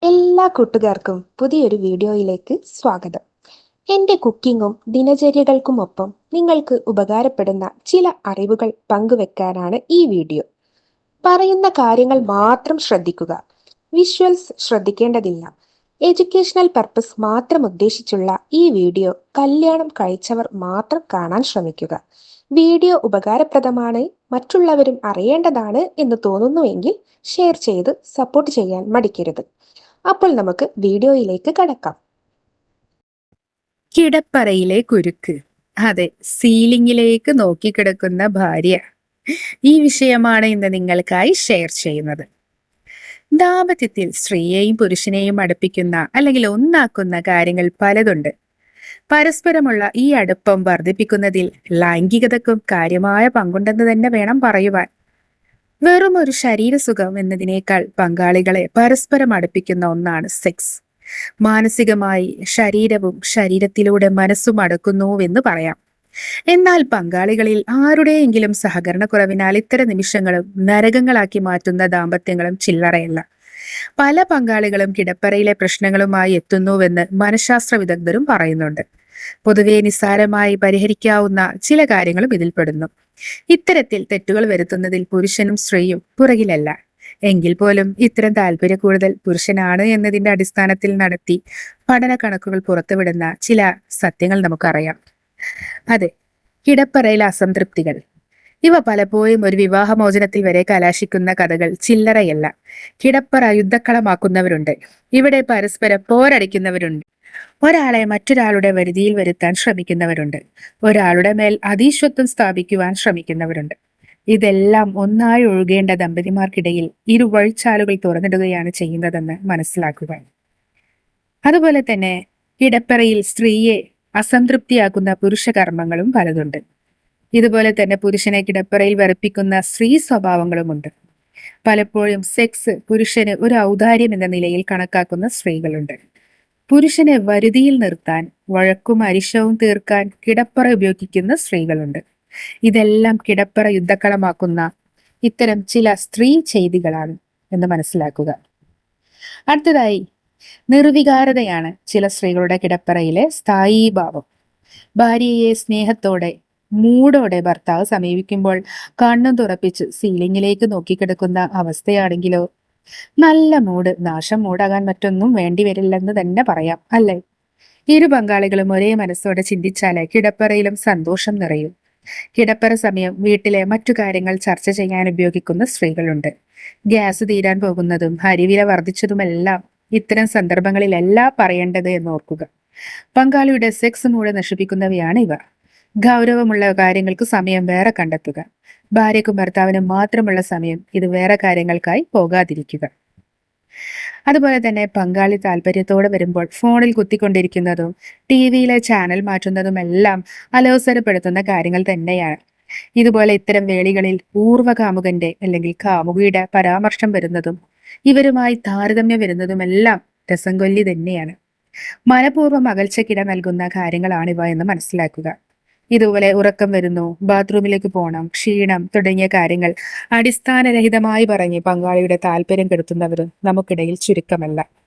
എല്ലാ കൂട്ടുകാർക്കും പുതിയൊരു വീഡിയോയിലേക്ക് സ്വാഗതം. എൻ്റെ കുക്കിങ്ങും ദിനചര്യകൾക്കുമൊപ്പം നിങ്ങൾക്ക് ഉപകാരപ്പെടുന്ന ചില അറിവുകൾ പങ്കുവെക്കാനാണ് ഈ വീഡിയോ. പറയുന്ന കാര്യങ്ങൾ മാത്രം ശ്രദ്ധിക്കുക. വിഷ്വൽസ് ശ്രദ്ധിക്കേണ്ടതില്ല. എഡ്യൂക്കേഷണൽ പർപ്പസ് മാത്രം ഉദ്ദേശിച്ചുള്ള ഈ വീഡിയോ കല്യാണം കഴിച്ചവർ മാത്രം കാണാൻ ശ്രമിക്കുക. വീഡിയോ ഉപകാരപ്രദമാണ്, മറ്റുള്ളവരും അറിയേണ്ടതാണ് എന്ന് തോന്നുന്നുവെങ്കിൽ ഷെയർ ചെയ്ത് സപ്പോർട്ട് ചെയ്യാൻ മടിക്കരുത്. അപ്പോൾ നമുക്ക് വീഡിയോയിലേക്ക് കടക്കാം. കിടപ്പറയിലെ കുരുക്ക്. അതെ, സീലിംഗിലേക്ക് നോക്കിക്കിടക്കുന്ന ഭാര്യ. ഈ വിഷയമാണ് ഇന്ന് നിങ്ങൾക്കായി ഷെയർ ചെയ്യുന്നത്. ദാമ്പത്യത്തിൽ സ്ത്രീയെയും പുരുഷനെയും അടുപ്പിക്കുന്ന അല്ലെങ്കിൽ ഒന്നാക്കുന്ന കാര്യങ്ങൾ പലതുണ്ട്. പരസ്പരമുള്ള ഈ അടുപ്പം വർദ്ധിപ്പിക്കുന്നതിൽ ലൈംഗികതക്കും കാര്യമായ പങ്കുണ്ടെന്ന് തന്നെ വേണം പറയുവാൻ. വെറും ഒരു ശരീരസുഖം എന്നതിനേക്കാൾ പങ്കാളികളെ പരസ്പരം അടുപ്പിക്കുന്ന ഒന്നാണ് സെക്സ്. മാനസികമായി ശരീരവും ശരീരത്തിലൂടെ മനസ്സും അടുക്കുന്നുവെന്ന് പറയാം. എന്നാൽ പങ്കാളികളിൽ ആരുടെയെങ്കിലും സഹകരണക്കുറവിനാൽ ഇത്തരം നിമിഷങ്ങളും നരകങ്ങളാക്കി മാറ്റുന്ന ദാമ്പത്യങ്ങളും ചില്ലറയല്ല. പല പങ്കാളികളും കിടപ്പറയിലെ പ്രശ്നങ്ങളുമായി എത്തുന്നുവെന്ന് മനഃശാസ്ത്ര വിദഗ്ധരും പറയുന്നുണ്ട്. പൊതുവെ നിസ്സാരമായി പരിഹരിക്കാവുന്ന ചില കാര്യങ്ങളും ഇതിൽപ്പെടുന്നു. ഇത്തരത്തിൽ തെറ്റുകൾ വരുത്തുന്നതിൽ പുരുഷനും സ്ത്രീയും പുറകിലല്ല. എങ്കിൽ പോലും ഇത്തരം താല്പര്യ കൂടുതൽ പുരുഷനാണ് എന്നതിന്റെ അടിസ്ഥാനത്തിൽ നടത്തി പഠന കണക്കുകൾ പുറത്തുവിടുന്ന ചില സത്യങ്ങൾ നമുക്കറിയാം. അതെ, കിടപ്പറയിലെ അസംതൃപ്തികൾ. ഇവ പലപ്പോഴും ഒരു വിവാഹമോചനത്തിൽ വരെ കലാശിക്കുന്ന കഥകൾ ചില്ലറയല്ല. കിടപ്പറ യുദ്ധക്കളമാക്കുന്നവരുണ്ട്. ഇവിടെ പരസ്പരം പോരടിക്കുന്നവരുണ്ട്. ഒരാളെ മറ്റൊരാളുടെ വരുതിയിൽ വരുത്താൻ ശ്രമിക്കുന്നവരുണ്ട്. ഒരാളുടെ മേൽ അധീശത്വം സ്ഥാപിക്കുവാൻ ശ്രമിക്കുന്നവരുണ്ട്. ഇതെല്ലാം ഒന്നായി ഒഴുകേണ്ട ദമ്പതിമാർക്കിടയിൽ ഇരു വഴിച്ചാലുകൾ തുറന്നിടുകയാണ് ചെയ്യുന്നതെന്ന് മനസ്സിലാക്കുക. അതുപോലെ തന്നെ കിടപ്പറയിൽ സ്ത്രീയെ അസംതൃപ്തിയാക്കുന്ന പുരുഷകർമ്മങ്ങളും പലതുണ്ട്. ഇതുപോലെ തന്നെ പുരുഷനെ കിടപ്പറയിൽ വെറുപ്പിക്കുന്ന സ്ത്രീ സ്വഭാവങ്ങളുമുണ്ട്. പലപ്പോഴും സെക്സ് പുരുഷന് ഒരു ഔദാര്യം എന്ന നിലയിൽ കണക്കാക്കുന്ന സ്ത്രീകളുണ്ട്. പുരുഷനെ വരുതിയിൽ നിർത്താൻ വഴക്കും അരിശവും തീർക്കാൻ കിടപ്പറ ഉപയോഗിക്കുന്ന സ്ത്രീകളുണ്ട്. ഇതെല്ലാം കിടപ്പറ യുദ്ധക്കളമാക്കുന്ന ഇത്തരം ചില സ്ത്രീ ചെയ്തികളാണ് എന്ന് മനസ്സിലാക്കുക. അടുത്തതായി, നിർവികാരതയാണ് ചില സ്ത്രീകളുടെ കിടപ്പറയിലെ സ്ഥായീ ഭാവം. ഭാര്യയെ സ്നേഹത്തോടെ മൂടോടെ ഭർത്താവ് സമീപിക്കുമ്പോൾ കണ്ണും തുറപ്പിച്ച് സീലിംഗിലേക്ക് നോക്കിക്കിടക്കുന്ന അവസ്ഥയാണെങ്കിലോ, നല്ല മൂഡ് നാശം മൂടാകാൻ മറ്റൊന്നും വേണ്ടി വരില്ലെന്ന് തന്നെ പറയാം, അല്ലേ? ഇരു പങ്കാളികളും ഒരേ മനസ്സോടെ ചിന്തിച്ചാലേ കിടപ്പറയിലും സന്തോഷം നിറയും. കിടപ്പറ സമയം വീട്ടിലെ മറ്റു കാര്യങ്ങൾ ചർച്ച ചെയ്യാൻ ഉപയോഗിക്കുന്ന സ്ത്രീകളുണ്ട്. ഗ്യാസ് തീരാൻ പോകുന്നതും അരിവില വർദ്ധിച്ചതുമെല്ലാം ഇത്തരം സന്ദർഭങ്ങളിലല്ല പറയേണ്ടത് എന്ന് ഓർക്കുക. പങ്കാളിയുടെ സെക്സ് മൂഡ് നശിപ്പിക്കുന്നവയാണ് ഇവ. ഗൗരവമുള്ള കാര്യങ്ങൾക്ക് സമയം വേറെ കണ്ടെത്തുക. ഭാര്യയ്ക്കും ഭർത്താവിനും മാത്രമുള്ള സമയം ഇത് വേറെ കാര്യങ്ങൾക്കായി പോകാതിരിക്കുക. അതുപോലെ തന്നെ പങ്കാളി താല്പര്യത്തോടെ വരുമ്പോൾ ഫോണിൽ കുത്തിക്കൊണ്ടിരിക്കുന്നതും ടിവിയിലെ ചാനൽ മാറ്റുന്നതുമെല്ലാം അലോസരപ്പെടുത്തുന്ന കാര്യങ്ങൾ തന്നെയാണ്. ഇതുപോലെ ഇത്തരം വേളികളിൽ പൂർവ്വകാമുകന്റെ അല്ലെങ്കിൽ കാമുകിയുടെ പരാമർശം വരുന്നതും ഇവരുമായി താരതമ്യം വരുന്നതുമെല്ലാം രസം കൊല്ലി തന്നെയാണ്. മനഃപൂർവ്വം അകൽച്ചക്കിട നൽകുന്ന കാര്യങ്ങളാണിവ എന്ന് മനസ്സിലാക്കുക. ഇതുപോലെ ഉറക്കം വരുന്നു, ബാത്റൂമിലേക്ക് പോകണം, ക്ഷീണം തുടങ്ങിയ കാര്യങ്ങൾ അടിസ്ഥാനരഹിതമായി പറഞ്ഞ് പങ്കാളിയുടെ താല്പര്യം കെടുത്തുന്നവരും നമുക്കിടയിൽ ചുരുക്കമല്ല.